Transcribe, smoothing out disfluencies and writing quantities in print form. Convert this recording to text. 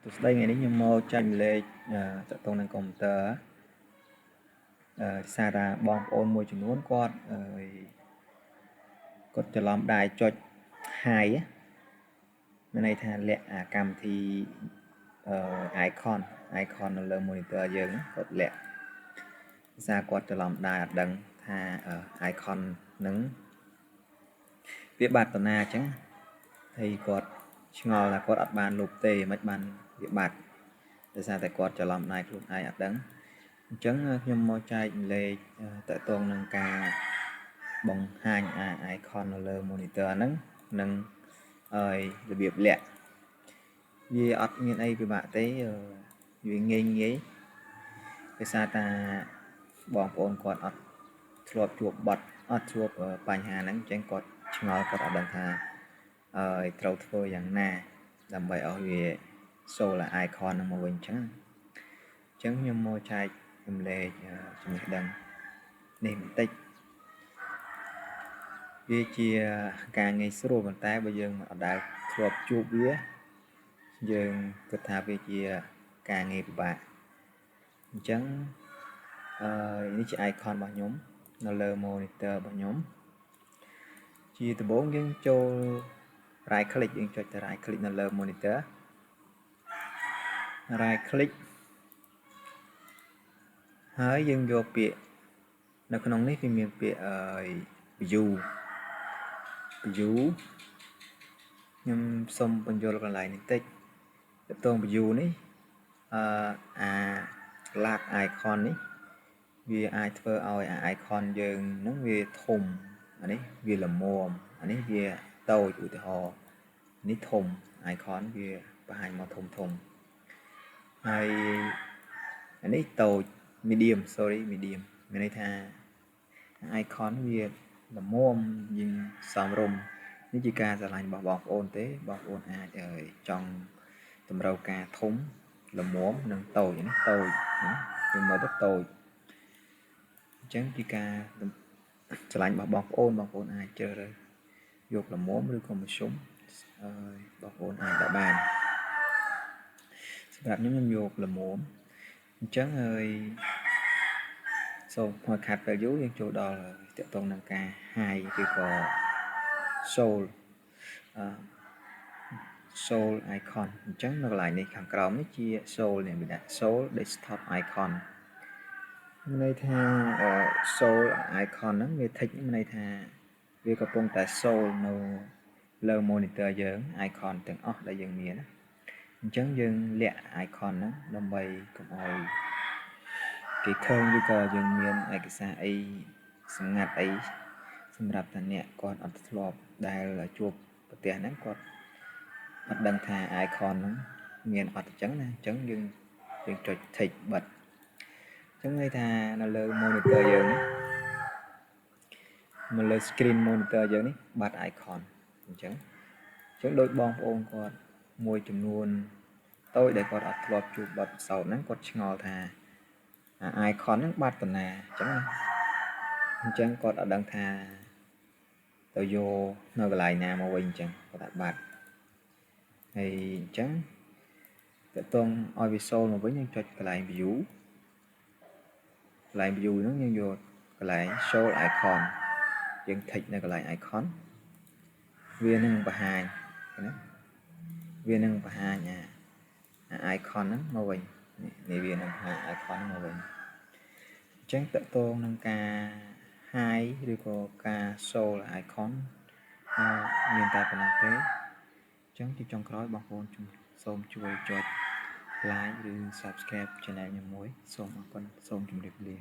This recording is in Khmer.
Đây ngàyนี้mô tranh lên tập tông năng công tờ xa ra bom ôn môi trường nuốn quát có cho làm đài cho hai á bên này thà lẹ cầm thì icon là monitor dương có lẹ xa quát cho làm đài đằng thà icon nứng viết bạt tờ na chẳng thì quát ngò là quát ập bàn lục tê mạch bàn viết bạt để ra tại quát cho làm đài luôn ai ập đắng chấn nhâm mô chai lệ tại tôn nâng ca bằng hai icon là monitor nângរបៀបលាក់វាអត់មានអីពិបាកទេវាងាយងាយភាសាតាបងប្អូនគាត់អត់ធ្លាប់ជួបបត់អត់ជួបបញ្ហាហ្នឹងចឹងគាត់ឆ្ងល់គាត់អត់ដឹងថាត្រូវធ្វើយ៉ាងណាដើម្បីឲ្យវា solar icon ហ្នឹងមកវិញចឹងខ្ញុំមកចែកចំណេះដឹងនេះបន្តិចវាជាការងាយស្រួលប៉ុន្តែបើយើងអត់ដែលធ្លាប់ជួបវាយើងគិតថាវាជាការងារពិបាកអញ្ចឹងនេះជា icon របស់ខ្ញុំនៅលើ monitor របស់ខ្ញុំជាដំបូងយើងចូល right click យើងចុចទៅ right click នៅលើ monitor right click ហើយយើងយកពាក្យនៅក្នុងនេះវាមានពាក្យview ខ្ញុំសូមបញ្យល់កន្លែងនេះតិចទៅតង view នេះlock icon នេះវាអាចធ្វើឲ្យicon យើងហ្នឹងវាធំអានេះវាល្មមអានេះវាតូចឧទាហរណ៍នេះធំ icon វាបង្ហាញមកធំហើយអានេះតូច medium មានន័យថា icon វាល្មមយើងសមរម្យនេះជាការស្រឡាញ់របស់បងប្អូនទេបងប្អូនអាចចង់តម្រូវការធំល្មមនិងតូចនេះតូចយើងមើលទៅតូចអញ្ចឹងជាការស្រឡាញ់របស់បងប្អូនអាចជ្រើសរើសយកល្មមឬក៏មធ្យមបងប្អូនអាចដាក់បានសម្រាប់ខ្ញុំយកល្មមអញ្ចឹងហើយសូមមកខាត់ value យើងចូលដល់តកតងនឹងការ high ឬក៏ soul icon អញ្ចឹងនៅកន្លែងនេះខាងក្រោមនេះជា soul នេះវាដាក់ soul desktop icon មានន័យថា soul icon ហ្នឹងវា tick មានន័យថាវាកំពុងតែ soul នៅលើ monitor យើង icon ទាំងអស់ដែលយើងមានអញ្ចឹងយើងលាក់ icon ហ្នឹងដើម្បីកុំឲ្យគេឃើញឬក៏យើងមានឯកសារអីសម្ងាត់អីសម្រាប់តែអ្នកគាត់អត់ធ្លាប់ដែលជួបប្រទេសហ្នឹងគាត់អត់ដឹងថា icon ហ្នឹងមានអត់អញ្ចឹងណាអញ្ចឹងយើងចុច tick បិទអញ្ចឹងន័យថានៅលើ monitor យើងនេះនៅលើ screen monitor យើងនេះបាត់ icon អញ្ចឹងដូចបងប្អូនគាត់មួយចំនួនតូចដែលគាត់អត់ធ្លាប់ជួបបទពិសោធន៍ហ្នឹងគាត់ឆ្ងល់ថាicon ហ្នឹងបាត់តាណាអញ្ចឹងគាត់អត់ដឹងថាទៅយកនៅកន្លែងណាមកវិញអញ្ចឹងគាត់ថាបាត់ហើយអញ្ចឹងតើតងឲ្យវាសូលមកវិញយើងចុចកន្លែង view ហ្នឹងយើងយកកន្លែង show icon យើង tick នៅកន្លែង icon វានឹងបង្ហាញណាវានឹងបង្ហាញicon ហ្នឹងមកវិញនេះវានឹងបង្ហាញ icon មកវិញអញ្ចឹងតកតងនឹងការ high ឬក៏ការ show icon មានតែប៉ុណ្ណោះទេអញ្ចឹងជាចុងក្រោយបងប្អូនសូមជួយចុច like ឬ subscribe channel ខ្ញុំមួយសូមអរគុណសូមជម្រាបលា